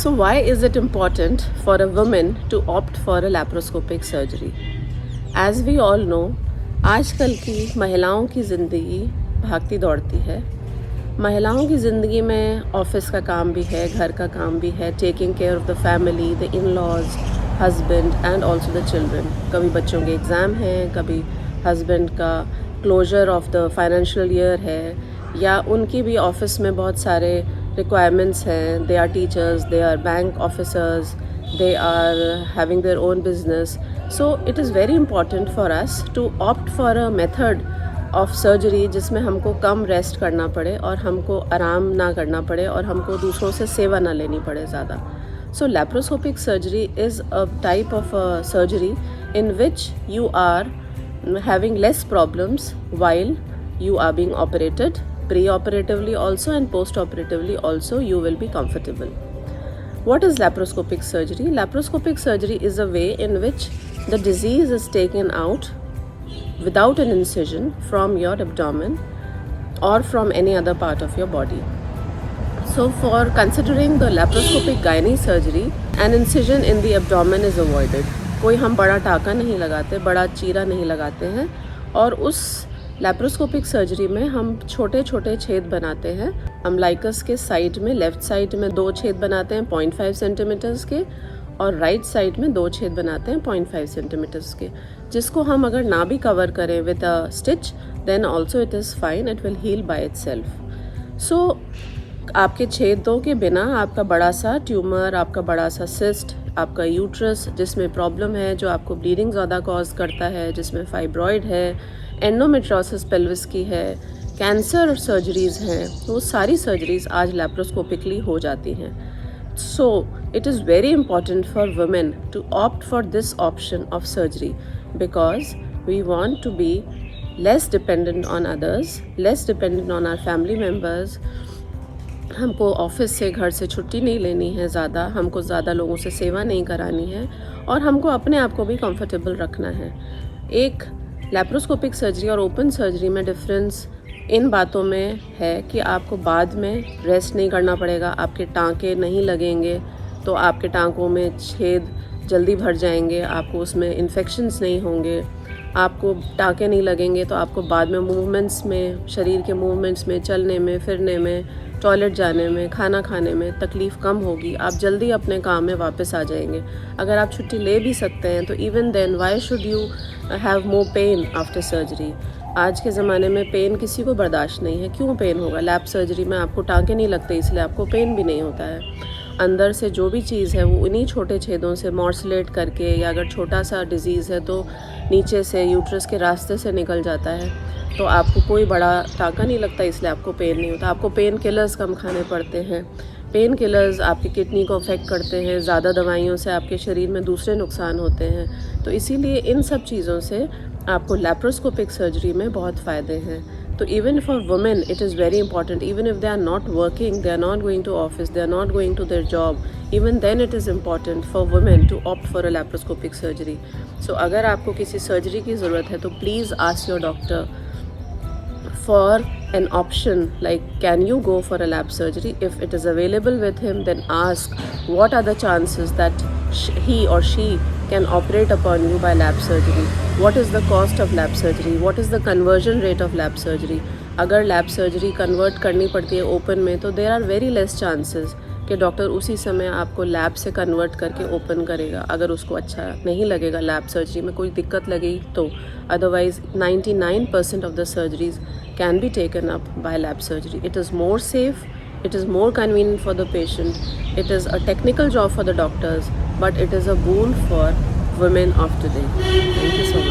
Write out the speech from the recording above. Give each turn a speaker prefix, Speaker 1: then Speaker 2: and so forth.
Speaker 1: So why is it important for a woman to opt for a laparoscopic surgery? As we all know, आजकल की महिलाओं की ज़िंदगी भागती दौड़ती है. महिलाओं की ज़िंदगी में ऑफिस का काम भी है, घर का काम भी है, taking care of the family, the in-laws, husband and also the children. कभी बच्चों के एग्ज़ाम हैं, कभी हस्बैंड का closure of the financial year है, या उनकी भी ऑफिस में बहुत सारे रिक्वायरमेंट्स हैं. They are teachers, they are bank officers, they are having their own business. So it is very important for us to opt for a method of surgery जिसमें हमको कम रेस्ट करना पड़े और हमको आराम ना करना पड़े और हमको दूसरों से सेवा ना लेनी पड़े ज़्यादा. So laparoscopic surgery is a type of a surgery in which you are having less problems while you are being operated. Pre-operatively also and post-operatively also you will be comfortable. What is laparoscopic surgery? Laparoscopic surgery is a way in which the disease is taken out without an incision from your abdomen or from any other part of your body. So for considering the laparoscopic gynae surgery, an incision in the abdomen is avoided. कोई हम बड़ा टाका नहीं लगाते, बड़ा चीरा नहीं लगाते हैं, और उस लैप्रोस्कोपिक सर्जरी में हम छोटे छोटे छेद बनाते हैं. अम्लाइकस के साइड में, लेफ़्ट साइड में 2 छेद बनाते हैं 0.5 सेंटीमीटर्स के, और राइट साइड में 2 छेद बनाते हैं 0.5 सेंटीमीटर्स के, जिसको हम अगर ना भी कवर करें with a stitch then also it is fine, it will heal by itself. So आपके छेदों के बिना आपका बड़ा सा ट्यूमर, आपका बड़ा सा सिस्ट, आपका यूट्रस जिसमें प्रॉब्लम है, जो आपको ब्लीडिंग ज़्यादा कॉज करता है, जिसमें फाइब्रॉइड है, एंडोमेट्रोसिस पेल्विस की है, कैंसर सर्जरीज़ हैं, वो सारी सर्जरीज़ आज लैप्रोस्कोपिकली हो जाती हैं. So it is very important for women to opt for this option of surgery because we want to be less dependent on others, less dependent on our family members. हमको office से, घर से छुट्टी नहीं लेनी है ज़्यादा, हमको ज़्यादा लोगों से सेवा नहीं करानी है, और हमको अपने आप को भी कंफर्टेबल रखना है. एक लैप्रोस्कोपिक सर्जरी और ओपन सर्जरी में डिफरेंस इन बातों में है कि आपको बाद में रेस्ट नहीं करना पड़ेगा, आपके टाँके नहीं लगेंगे तो आपके टाँकों में छेद जल्दी भर जाएंगे, आपको उसमें इन्फेक्शंस नहीं होंगे. आपको टाँके नहीं लगेंगे तो आपको बाद में मूवमेंट्स में, शरीर के मूवमेंट्स में, चलने में, फिरने में, टॉयलेट जाने में, खाना खाने में तकलीफ़ कम होगी. आप जल्दी अपने काम में वापस आ जाएंगे. अगर आप छुट्टी ले भी सकते हैं तो even then why should you have more pain after surgery. आज के ज़माने में पेन किसी को बर्दाश्त नहीं है. क्यों पेन होगा? लैप सर्जरी में आपको टाँके नहीं लगते, इसलिए आपको पेन भी नहीं होता है. अंदर से जो भी चीज़ है वो उन्हीं छोटे छेदों से मॉर्सलेट करके, या अगर छोटा सा डिज़ीज़ है तो नीचे से यूट्रस के रास्ते से निकल जाता है, तो आपको कोई बड़ा टाँका नहीं लगता, इसलिए आपको पेन नहीं होता. आपको पेन किलर्स कम खाने पड़ते हैं. पेन किलर्स आपकी किडनी को अफेक्ट करते हैं. ज़्यादा दवाइयों से आपके शरीर में दूसरे नुकसान होते हैं. तो इसीलिए इन सब चीज़ों से आपको लैप्रोस्कोपिक सर्जरी में बहुत फ़ायदे हैं. तो even for women it is very important, even if they are not working, they are not going to office, they are not going to their job, even then it is important for women to opt for a laparoscopic surgery. So अगर आपको किसी surgery की ज़रूरत है तो please ask your doctor for an option like can you go for a lap surgery. If it is available with him, then ask what are the chances that he or she can operate upon you by lap surgery. What is the cost of lap surgery? What is the conversion rate of lap surgery? अगर lap surgery convert करनी पड़ती है open में तो there are very less chances कि doctor उसी समय आपको लैब से कन्वर्ट करके ओपन करेगा, अगर उसको अच्छा नहीं लगेगा, लैब सर्जरी में कोई दिक्कत लगी तो. Otherwise 99% of the surgeries can be taken up by lap surgery. It is more safe, it is more convenient for the patient, it is a technical job for the doctors, but it is a boon for women of today. Thank you so much.